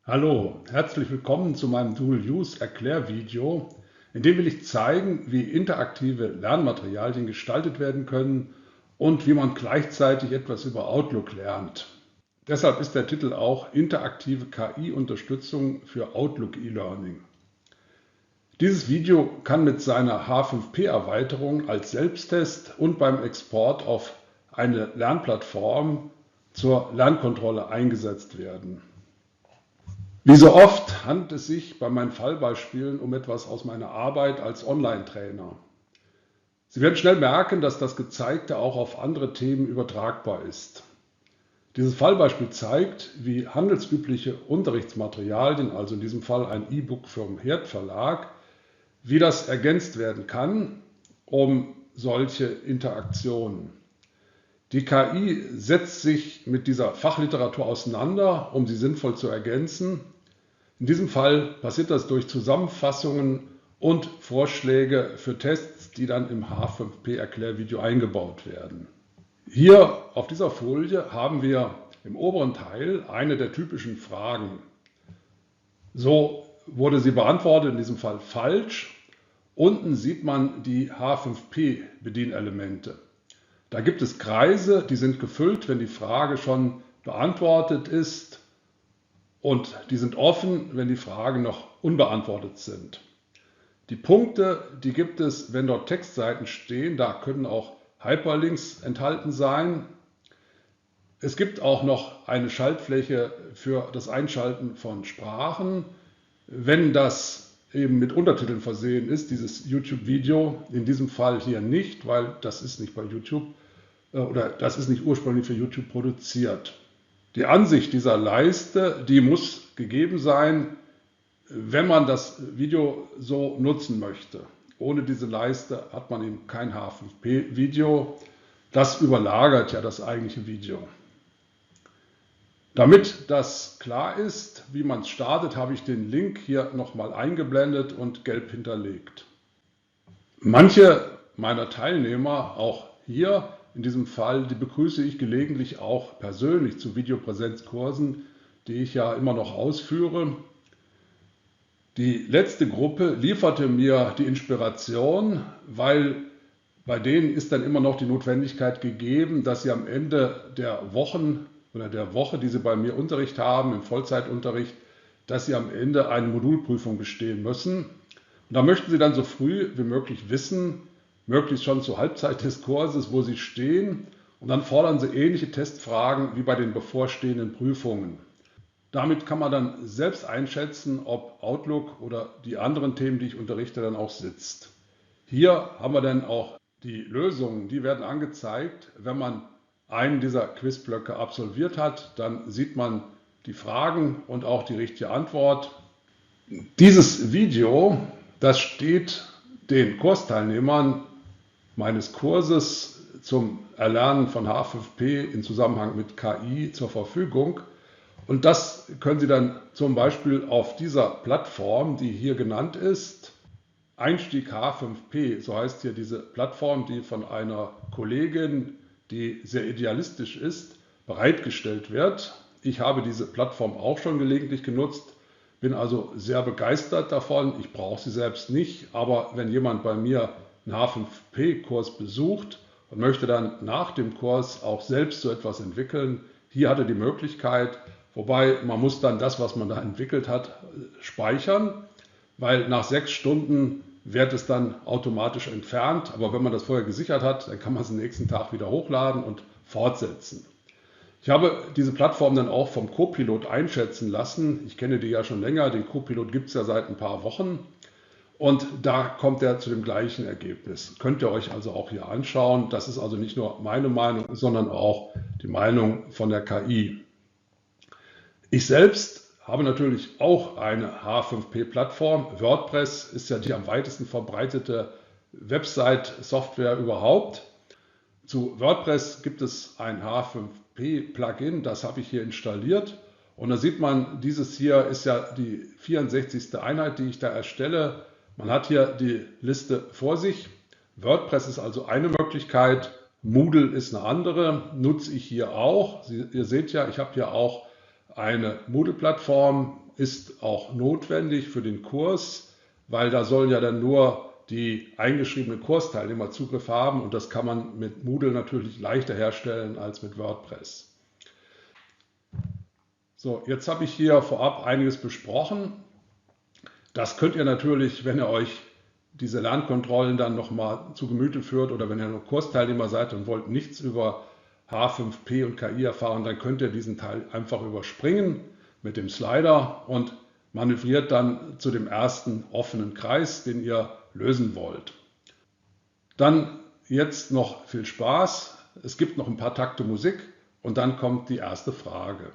Hallo, herzlich willkommen zu meinem Dual-Use-Erklärvideo. In dem will ich zeigen, wie interaktive Lernmaterialien gestaltet werden können und wie man gleichzeitig etwas über Outlook lernt. Deshalb ist der Titel auch Interaktive KI-Unterstützung für Outlook E-Learning. Dieses Video kann mit seiner H5P-Erweiterung als Selbsttest und beim Export auf eine Lernplattform zur Lernkontrolle eingesetzt werden. Wie so oft handelt es sich bei meinen Fallbeispielen um etwas aus meiner Arbeit als Online-Trainer. Sie werden schnell merken, dass das Gezeigte auch auf andere Themen übertragbar ist. Dieses Fallbeispiel zeigt, wie handelsübliche Unterrichtsmaterialien, also in diesem Fall ein E-Book vom Herd Verlag, wie das ergänzt werden kann, um solche Interaktionen. Die KI setzt sich mit dieser Fachliteratur auseinander, um sie sinnvoll zu ergänzen. In diesem Fall passiert das durch Zusammenfassungen und Vorschläge für Tests, die dann im H5P-Erklärvideo eingebaut werden. Hier auf dieser Folie haben wir im oberen Teil eine der typischen Fragen. So wurde sie beantwortet, in diesem Fall falsch. Unten sieht man die H5P-Bedienelemente. Da gibt es Kreise, die sind gefüllt, wenn die Frage schon beantwortet ist, und die sind offen, wenn die Fragen noch unbeantwortet sind. Die Punkte, die gibt es, wenn dort Textseiten stehen, da können auch Hyperlinks enthalten sein. Es gibt auch noch eine Schaltfläche für das Einschalten von Sprachen, wenn das eben mit Untertiteln versehen ist, dieses YouTube-Video. In diesem Fall hier nicht, weil das ist nicht bei YouTube oder das ist nicht ursprünglich für YouTube produziert. Die Ansicht dieser Leiste, die muss gegeben sein, wenn man das Video so nutzen möchte. Ohne diese Leiste hat man eben kein H5P-Video. Das überlagert ja das eigentliche Video. Damit das klar ist, wie man es startet, habe ich den Link hier nochmal eingeblendet und gelb hinterlegt. Manche meiner Teilnehmer, auch hier in diesem Fall, die begrüße ich gelegentlich auch persönlich zu Videopräsenzkursen, die ich ja immer noch ausführe. Die letzte Gruppe lieferte mir die Inspiration, weil bei denen ist dann immer noch die Notwendigkeit gegeben, dass sie am Ende der Wochen oder der Woche, die sie bei mir Unterricht haben, im Vollzeitunterricht, dass sie am Ende eine Modulprüfung bestehen müssen. Und da möchten sie dann so früh wie möglich wissen, möglichst schon zur Halbzeit des Kurses, wo sie stehen, und dann fordern sie ähnliche Testfragen wie bei den bevorstehenden Prüfungen. Damit kann man dann selbst einschätzen, ob Outlook oder die anderen Themen, die ich unterrichte, dann auch sitzt. Hier haben wir dann auch die Lösungen, die werden angezeigt. Wenn man einen dieser Quizblöcke absolviert hat, dann sieht man die Fragen und auch die richtige Antwort. Dieses Video, das steht den Kursteilnehmern meines Kurses zum Erlernen von H5P in Zusammenhang mit KI zur Verfügung. Und das können Sie dann zum Beispiel auf dieser Plattform, die hier genannt ist, Einstieg H5P, so heißt hier diese Plattform, die von einer Kollegin, die sehr idealistisch ist, bereitgestellt wird. Ich habe diese Plattform auch schon gelegentlich genutzt, bin also sehr begeistert davon. Ich brauche sie selbst nicht, aber wenn jemand bei mir einen H5P-Kurs besucht und möchte dann nach dem Kurs auch selbst so etwas entwickeln, hier hat er die Möglichkeit, wobei man muss dann das, was man da entwickelt hat, speichern, weil nach 6 Stunden wird es dann automatisch entfernt. Aber wenn man das vorher gesichert hat, dann kann man es am nächsten Tag wieder hochladen und fortsetzen. Ich habe diese Plattform dann auch vom Copilot einschätzen lassen. Ich kenne die ja schon länger, den Copilot gibt es ja seit ein paar Wochen. Und da kommt er zu dem gleichen Ergebnis. Könnt ihr euch also auch hier anschauen. Das ist also nicht nur meine Meinung, sondern auch die Meinung von der KI. Ich selbst habe natürlich auch eine H5P-Plattform. WordPress ist ja die am weitesten verbreitete Website-Software überhaupt. Zu WordPress gibt es ein H5P-Plugin, das habe ich hier installiert. Und da sieht man, dieses hier ist ja die 64. Einheit, die ich da erstelle. Man hat hier die Liste vor sich. WordPress ist also eine Möglichkeit, Moodle ist eine andere, nutze ich hier auch. Ihr seht ja, ich habe hier auch eine Moodle-Plattform, ist auch notwendig für den Kurs, weil da sollen ja dann nur die eingeschriebenen Kursteilnehmer Zugriff haben und das kann man mit Moodle natürlich leichter herstellen als mit WordPress. So, jetzt habe ich hier vorab einiges besprochen. Das könnt ihr natürlich, wenn ihr euch diese Lernkontrollen dann nochmal zu Gemüte führt oder wenn ihr nur Kursteilnehmer seid und wollt nichts über H5P und KI erfahren, dann könnt ihr diesen Teil einfach überspringen mit dem Slider und manövriert dann zu dem ersten offenen Kreis, den ihr lösen wollt. Dann jetzt noch viel Spaß. Es gibt noch ein paar Takte Musik und dann kommt die erste Frage.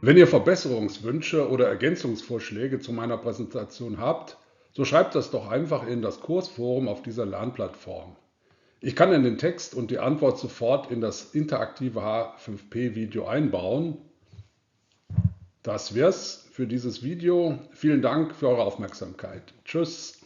Wenn ihr Verbesserungswünsche oder Ergänzungsvorschläge zu meiner Präsentation habt, so schreibt das doch einfach in das Kursforum auf dieser Lernplattform. Ich kann in den Text und die Antwort sofort in das interaktive H5P-Video einbauen. Das wär's für dieses Video. Vielen Dank für eure Aufmerksamkeit. Tschüss.